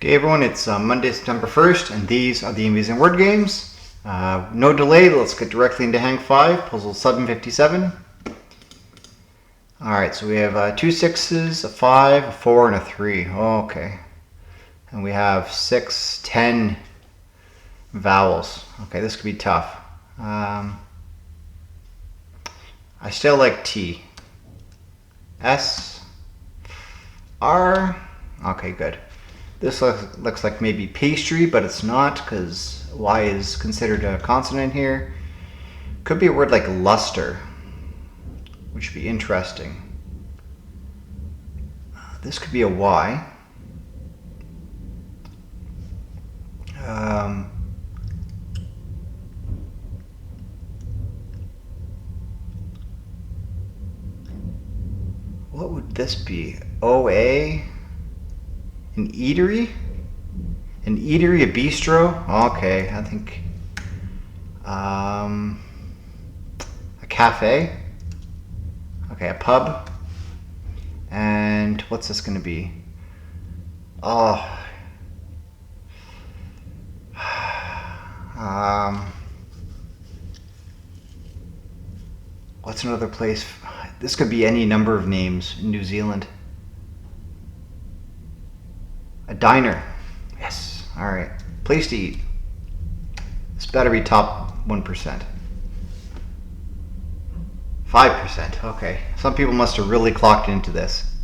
Hey everyone, it's Monday, September 1st, and these are the Amazing Word Games. No delay, let's get directly into Hang 5, puzzle 757. Alright, so we have 2 6s, a 5, a 4, and a 3. Oh, okay. And we have 6, 10 vowels. Okay, this could be tough. I still like T. S. R. Okay, good. This looks like maybe pastry, but it's not because Y is considered a consonant here. Could be a word like luster, which would be interesting. This could be a Y. What would this be? OA? An eatery? An eatery, a bistro? Okay, I think a cafe. Okay, a pub. And what's this going to be? Oh, what's another place? This could be any number of names in New Zealand. A diner. Yes. All right. Place to eat. This better be top 1%. 5%. Okay. Some people must have really clocked into this.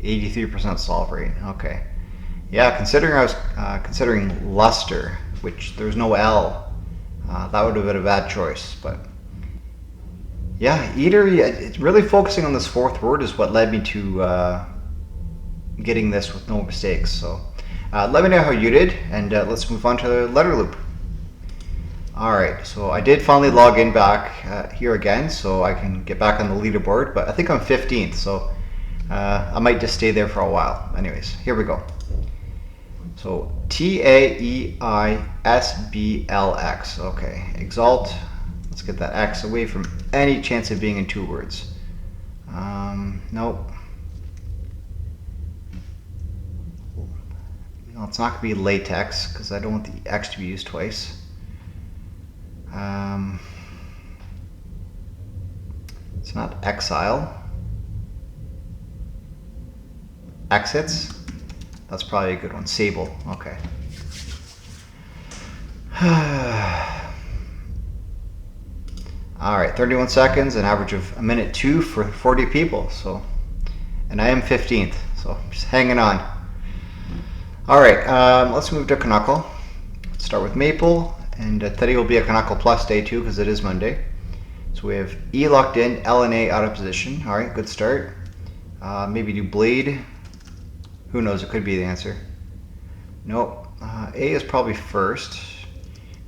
83% solve rate. Okay. Yeah, considering I was considering luster, which there's no L, that would have been a bad choice. But yeah, eatery. It's really focusing on this fourth word is what led me to getting this with no mistakes. So let me know how you did, and let's move on to the letter loop. Alright, so I did finally log in back here again, so I can get back on the leaderboard, but I think I'm 15th, so I might just stay there for a while. Anyways, here we go. So Taeisblx. Okay, exalt. Let's get that X away from any chance of being in 2 words. Nope. No, it's not going to be latex because I don't want the X to be used twice. It's not exile. Exits. That's probably a good one. Sable. Okay. All right, 31 seconds, an average of 1:02 for 40 people. So, and I am 15th, so just hanging on. All right, let's move to Canuckle. Let's start with Maple, and today will be a Canuckle Plus day too because it is Monday. So we have E locked in, L and A out of position. All right, good start. Maybe do Blade. Who knows? It could be the answer. Nope. A is probably first.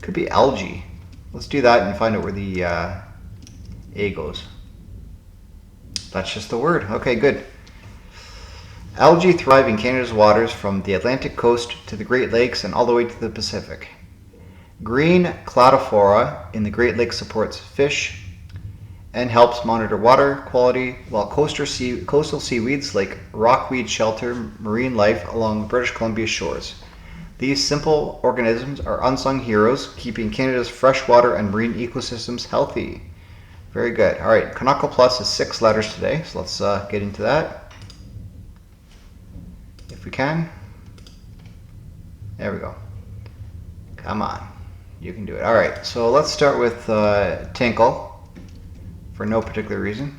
Could be algae. Let's do that and find out where the A goes. That's just the word. Okay, good. Algae thrive in Canada's waters from the Atlantic coast to the Great Lakes and all the way to the Pacific. Green cladophora in the Great Lakes supports fish and helps monitor water quality, while coastal seaweeds like rockweed shelter marine life along British Columbia shores. These simple organisms are unsung heroes, keeping Canada's freshwater and marine ecosystems healthy. Very good. All right, Canuckle Plus is 6 letters today, so let's get into that. If we can. There we go. Come on. You can do it. All right, so let's start with Tinkle for no particular reason.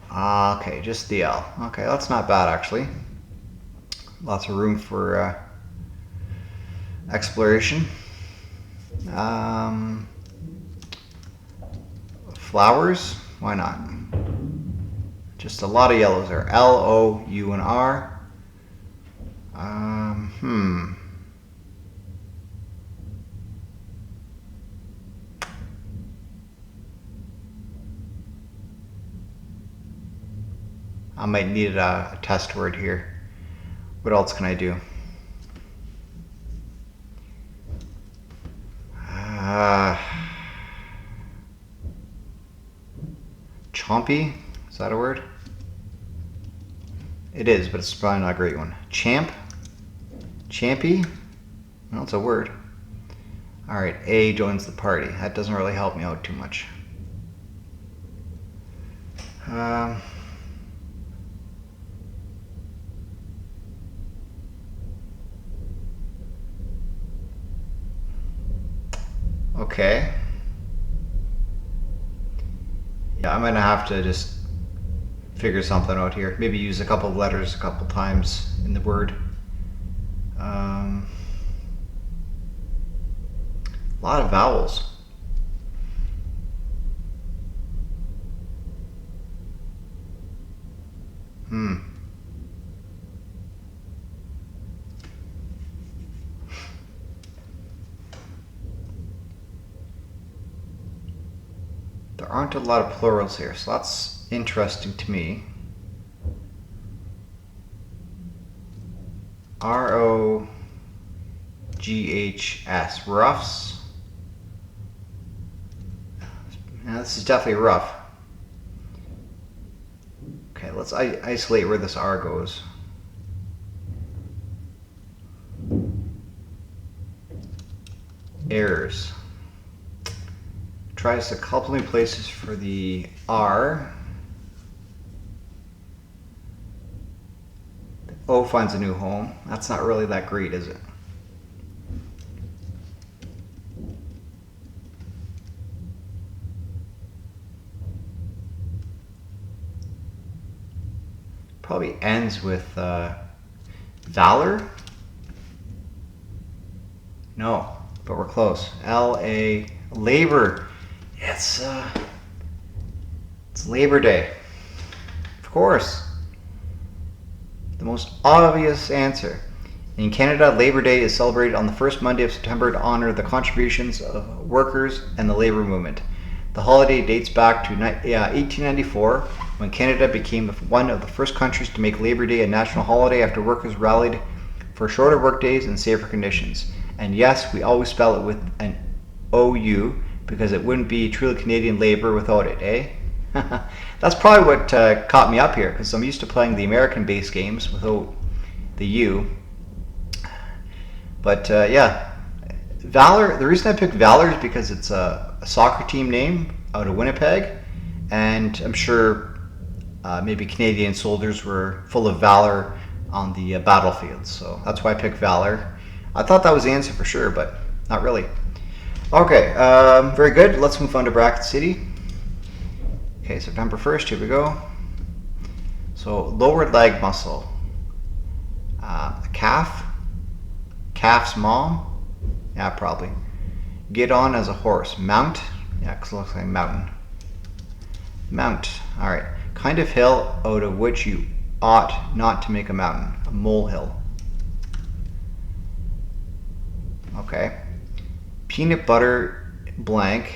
Okay, just the L. Okay, that's not bad actually. Lots of room for exploration. Flowers, why not? Just a lot of yellows there. L, O, U, and R. I might need a test word here. What else can I do? Chompy? Is that a word? It is, but it's probably not a great one. Champ? Champy? Well, it's a word. Alright, A joins the party. That doesn't really help me out too much. Okay. Yeah, I'm gonna have to just figure something out here. Maybe use a couple of letters a couple times in the word. A lot of vowels. There aren't a lot of plurals here, so that's interesting to me. R-O-G-H-S, roughs. Now, this is definitely rough. Okay, let's isolate where this R goes. Errors. Tries to couple new places for the R. The O finds a new home. That's not really that great, is it? Probably ends with valor. No, but we're close. L-A, labor. It's Labor Day. Of course. The most obvious answer. In Canada, Labor Day is celebrated on the first Monday of September to honor the contributions of workers and the labor movement. The holiday dates back to 1894, when Canada became one of the first countries to make Labor Day a national holiday after workers rallied for shorter workdays and safer conditions. And yes, we always spell it with an OU, because it wouldn't be truly Canadian labor without it, eh? That's probably what caught me up here, because I'm used to playing the American-based games without the U. But yeah, Valor. The reason I picked Valor is because it's a soccer team name out of Winnipeg, and I'm sure maybe Canadian soldiers were full of valor on the battlefield, so that's why I picked Valor. I thought that was the answer for sure, but not really. Okay, very good. Let's move on to Bracket City. Okay, September 1st, here we go. So, lower leg muscle. Calf. Calf's mom. Yeah, probably. Get on as a horse. Mount. Yeah, because it looks like mountain. Mount. Alright. Kind of hill out of which you ought not to make a mountain. A molehill. Okay. Peanut butter blank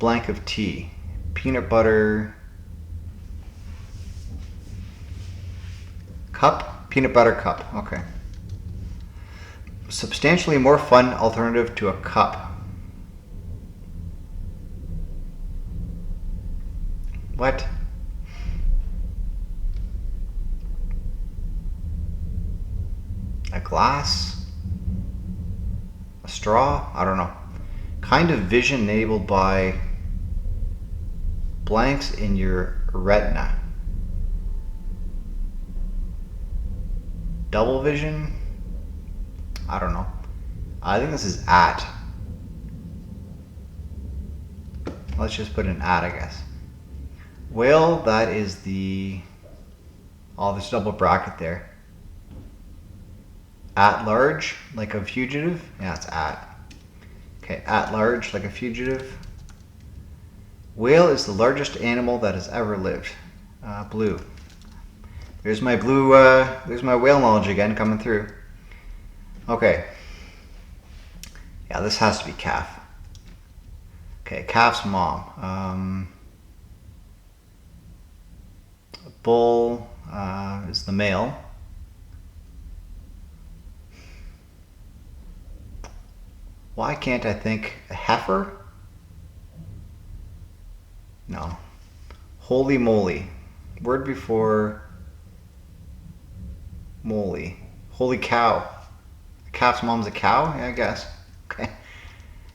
of tea. Peanut butter cup. Peanut butter cup. Okay. Substantially more fun alternative to a cup. What? A glass? A straw? I don't know. Kind of vision enabled by blanks in your retina. Double vision? I don't know. I think this is at. Let's just put an at, I guess. Well, that is the... Oh, there's a double bracket there. At large, like a fugitive? Yeah, it's at. Okay, at large, like a fugitive. Whale is the largest animal that has ever lived. Blue. There's my blue, there's my whale knowledge again coming through. Okay. Yeah, this has to be calf. Okay, calf's mom. Bull is the male. Why can't I think a heifer? No. Holy moly. Word before moly. Holy cow. calf's mom's a cow? Yeah, I guess. Okay.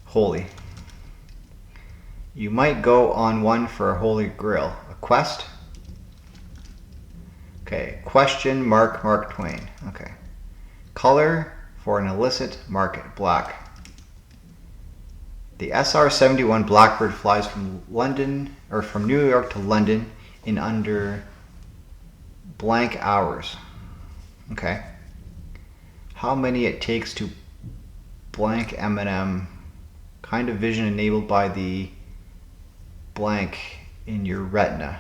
Holy. You might go on one for a holy grail. A quest? Okay. Question mark Mark Twain. Okay. Color for an illicit market. Black. The SR-71 Blackbird flies from London, or from New York to London in under blank hours. Okay. How many it takes to blank M&M, kind of vision enabled by the blank in your retina.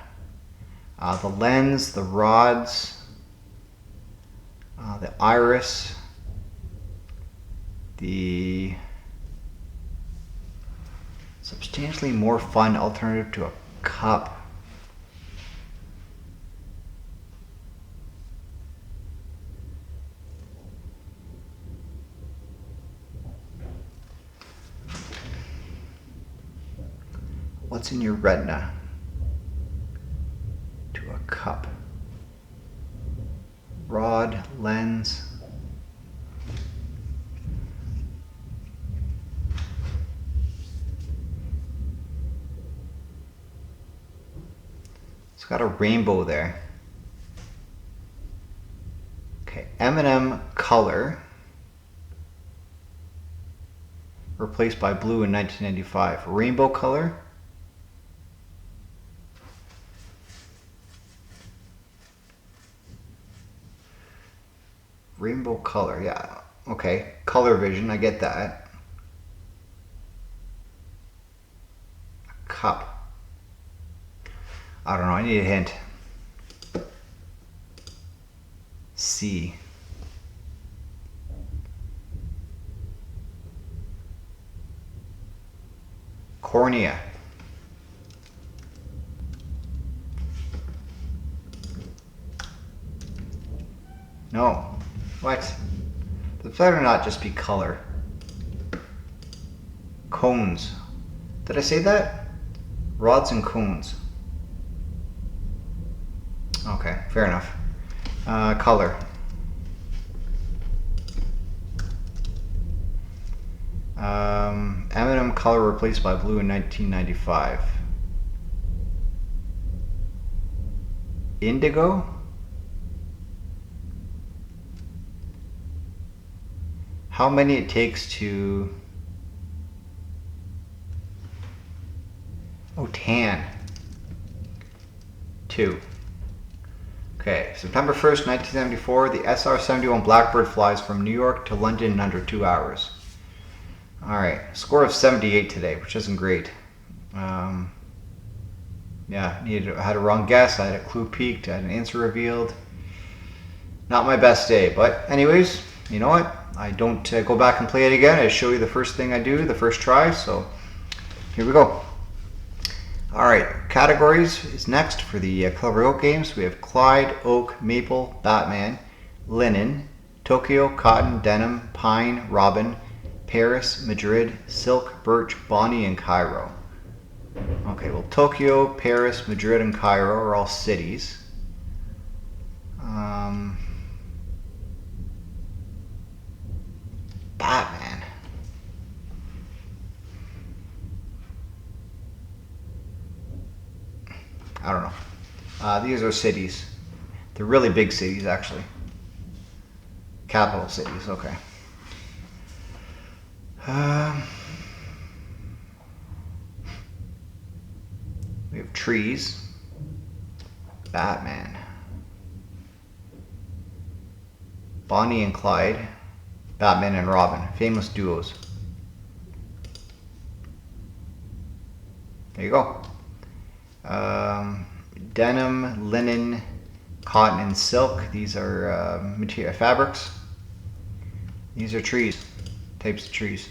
The lens, the rods, the iris, the substantially more fun alternative to a cup. What's in your retina to a cup? Rod, lens. It's got a rainbow there. Okay, M&M color replaced by blue in 1995. Rainbow color. Rainbow color, yeah. Okay, color vision, I get that. A cup. I don't know, I need a hint. C. Cornea. No. What? This better not just be color. Cones. Did I say that? Rods and cones. Okay, fair enough. Color. M&M color replaced by blue in 1995. Indigo? How many it takes to... Oh, tan. 2. Okay, September 1st, 1974, the SR-71 Blackbird flies from New York to London in under 2 hours. Alright, score of 78 today, which isn't great. Yeah, I had a wrong guess, I had a clue peaked, I had an answer revealed. Not my best day, but anyways, you know what? I don't go back and play it again. I show you the first thing I do, the first try, so here we go. Alright, categories is next for the Clever Oak games. We have Clyde, Oak, Maple, Batman, Linen, Tokyo, Cotton, Denim, Pine, Robin, Paris, Madrid, Silk, Birch, Bonnie, and Cairo. Okay, well, Tokyo, Paris, Madrid, and Cairo are all cities. Batman. I don't know. These are cities. They're really big cities, actually. Capital cities, okay. We have trees. Batman. Bonnie and Clyde. Batman and Robin. Famous duos. There you go. Denim, linen, cotton, and silk. These are material fabrics. These are trees. Types of trees.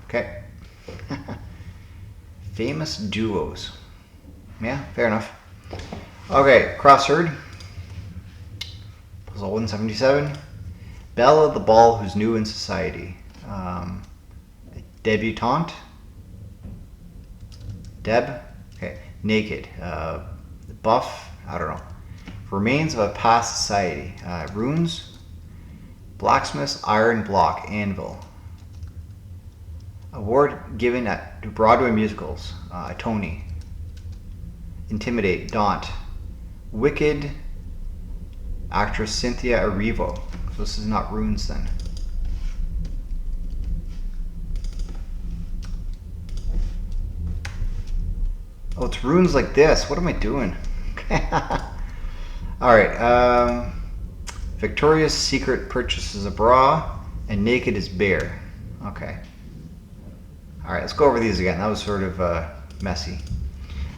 Okay. Famous duos. Yeah, fair enough. Okay, CrossHerd. Puzzle 177. Belle the Ball who's new in society. Debutante. Deb. Okay. Naked. Buff. I don't know. Remains of a past society. Runes. Blacksmith's iron block, anvil. Award given to Broadway musicals, Tony. Intimidate, daunt. Wicked, actress Cynthia Erivo. So this is not runes then. Oh, it's runes like this. What am I doing? Alright, Victoria's Secret purchases a bra, and naked is bare. Okay. Alright, let's go over these again. That was sort of messy.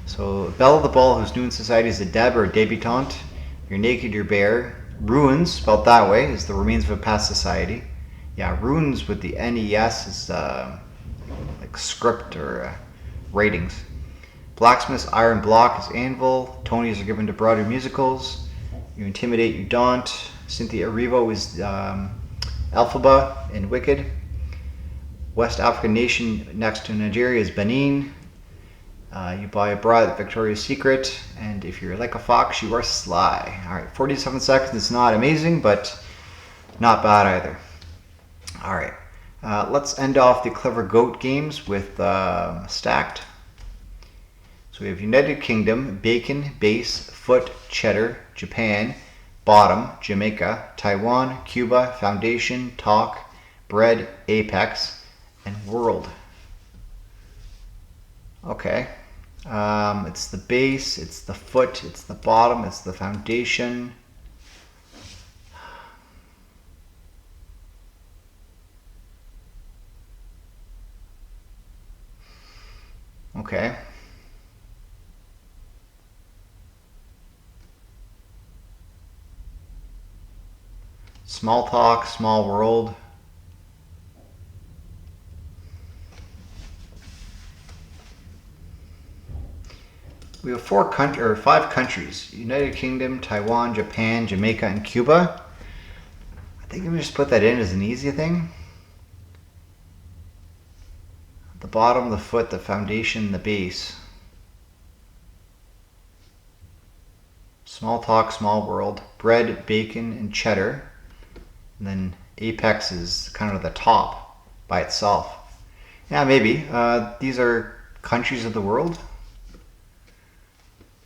So, Belle the Bull, who's new in society, is a deb or a debutante. You're naked, you're bare. Ruins, spelled that way, is the remains of a past society. Yeah, runes with the NES is like script or ratings. Blacksmith's iron block is anvil. Tonys are given to Broadway musicals. You intimidate, you daunt. Cynthia Erivo is Elphaba in Wicked. West African nation next to Nigeria is Benin. You buy a bra at Victoria's Secret, and if you're like a fox, you are sly. Alright, 47 seconds is not amazing, but not bad either. Alright, let's end off the Clever Goat games with Stacked. So we have United Kingdom, bacon, base, foot, cheddar, Japan, bottom, Jamaica, Taiwan, Cuba, foundation, talk, bread, apex, and world. Okay. It's the base, it's the foot, it's the bottom, it's the foundation. Okay. Small talk, small world. We have 5 countries: United Kingdom, Taiwan, Japan, Jamaica, and Cuba. I think we just put that in as an easy thing. The bottom, the foot, the foundation, the base. Small talk, small world. Bread, bacon, and cheddar. And then apex is kind of the top by itself. Yeah, maybe. These are countries of the world.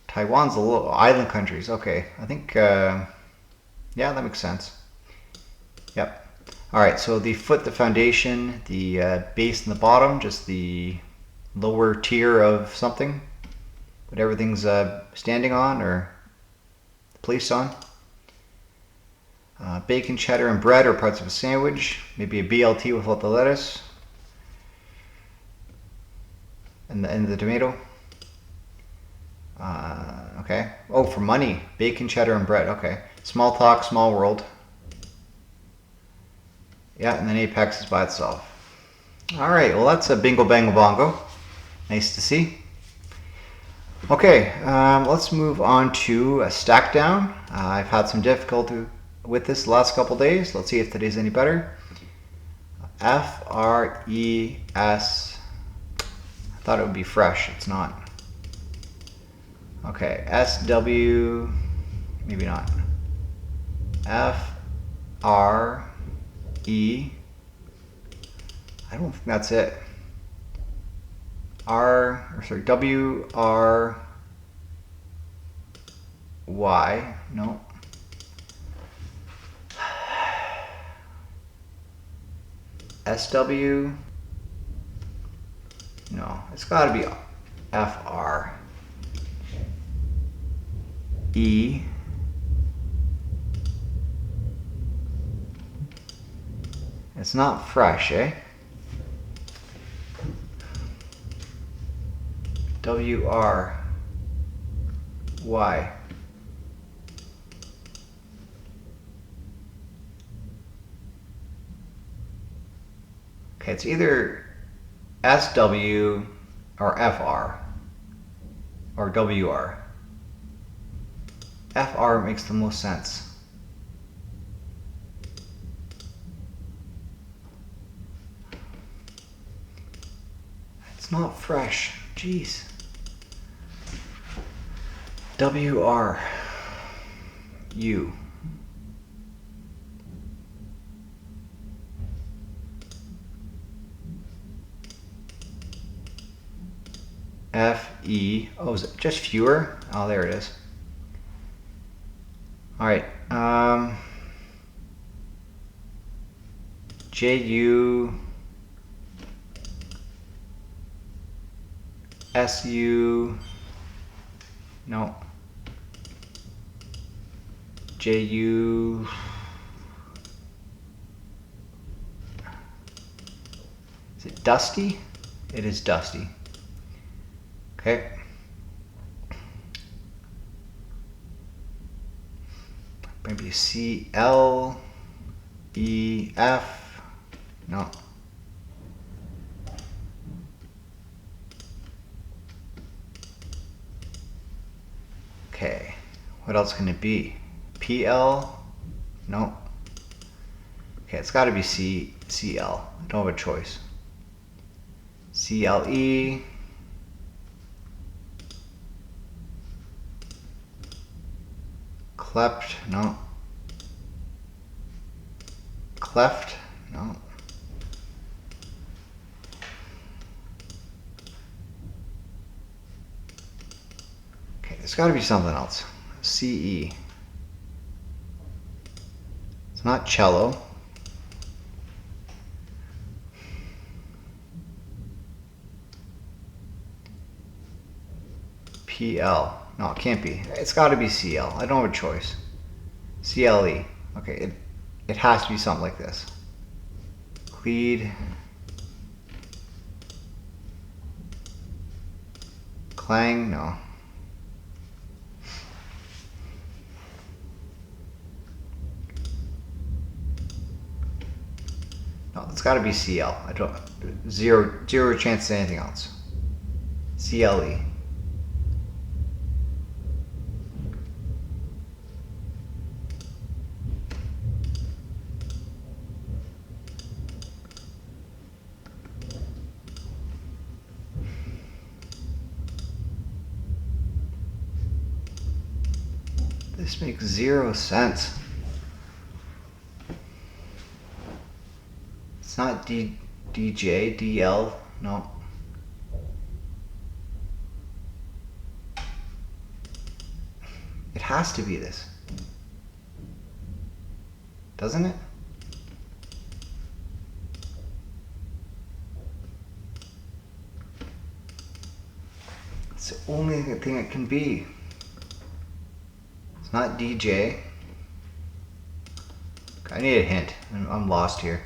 Taiwan's a little island countries. Okay, I think, yeah, that makes sense. Yep. All right, so the foot, the foundation, the base and the bottom, just the lower tier of something, what everything's standing on or placed on. Bacon, cheddar, and bread are parts of a sandwich. Maybe a BLT without the lettuce and the tomato. Okay. Oh, for money. Bacon, cheddar, and bread. Okay. Small talk, small world. Yeah, and then apex is by itself. All right. Well, that's a bingo, bango, bongo. Nice to see. Okay. Let's move on to a Stackdown. I've had some difficulty with this the last couple days. Let's see if today's any better. F-R-E-S. I thought it would be fresh. It's not. Okay, S-W, maybe not. F-R-E, I don't think that's it. W-R-Y, no. S-W, no, it's gotta be F-R. E. It's not fresh, eh? W-R-Y. Okay, it's either S-W or F-R or W-R. FR makes the most sense. It's not fresh. Jeez. WRU. F-E, oh, is it just fewer? Oh, there it is. All right, J-U, S-U, no, J-U, is it Dusty? It is Dusty. Okay. Maybe C-L-E-F, no. Okay, what else can it be? P-L, no. Okay, it's gotta be C-L, I don't have a choice. C-L-E, Cleft, no. Cleft, no. Okay, there's got to be something else. C-E. It's not cello. P-L. No, it can't be. It's got to be C-L. I don't have a choice. C-L-E. Okay, it has to be something like this. Cleed. Clang, no. No, it's got to be CL. I don't. Zero chance of anything else. CLE. This makes 0 sense. It's not DJ, DL, no. It has to be this. Doesn't it? It's the only thing it can be. It's not DJ. I need a hint. I'm lost here.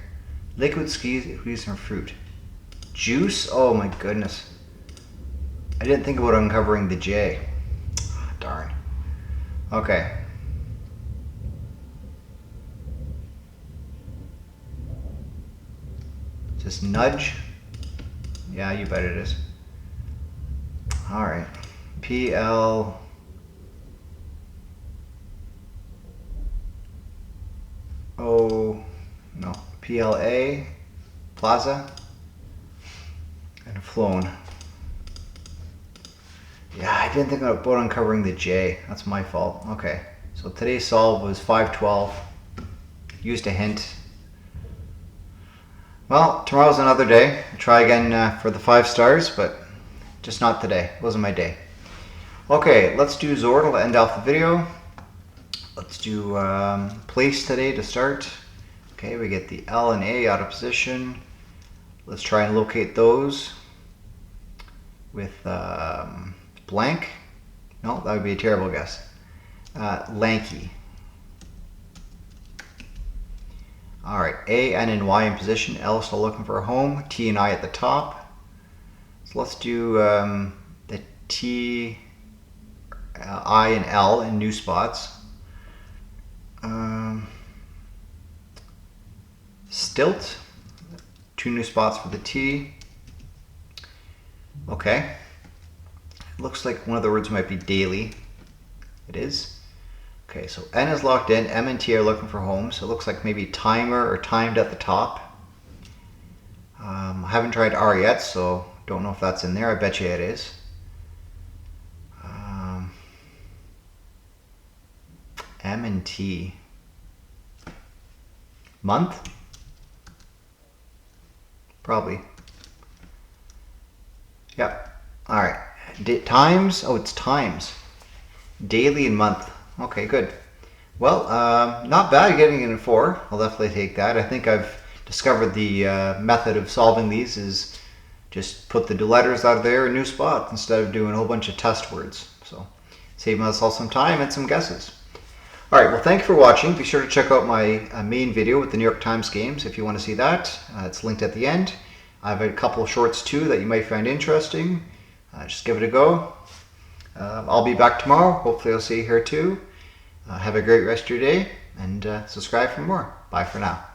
Liquid squeeze from fruit. Juice? Oh my goodness. I didn't think about uncovering the J. Oh, darn. Okay. Just nudge? Yeah, you bet it is. Alright. P-L... O... No. P-L-A... Plaza... and flown. Yeah, I didn't think about uncovering the J. That's my fault. Okay. So today's solve was 512. Used a hint. Well, tomorrow's another day. I'll try again for the 5 stars, but just not today. It wasn't my day. Okay, let's do Xordle to end off the video. Let's do place today to start. Okay, we get the L and A out of position. Let's try and locate those with blank. No, that would be a terrible guess. Lanky. All right, A, N, and Y in position. L still looking for a home. T and I at the top. So let's do the T, I, and L in new spots. Stilt. 2 new spots for the T. Okay. It looks like one of the words might be daily. It is. Okay, so N is locked in. M and T are looking for homes. So it looks like maybe timer or timed at the top. I haven't tried R yet, so don't know if that's in there. I bet you it is. M and T. Month? Probably. Yep. All right. Times? Oh, it's times. Daily and month. Okay, good. Well, not bad getting it in 4. I'll definitely take that. I think I've discovered the method of solving these is just put the letters out of there in new spots instead of doing a whole bunch of test words. So saving us all some time and some guesses. All right, well, thank you for watching. Be sure to check out my main video with the New York Times games if you want to see that. It's linked at the end. I have a couple shorts too that you might find interesting. Just give it a go. I'll be back tomorrow. Hopefully I'll see you here too. Have a great rest of your day, and subscribe for more. Bye for now.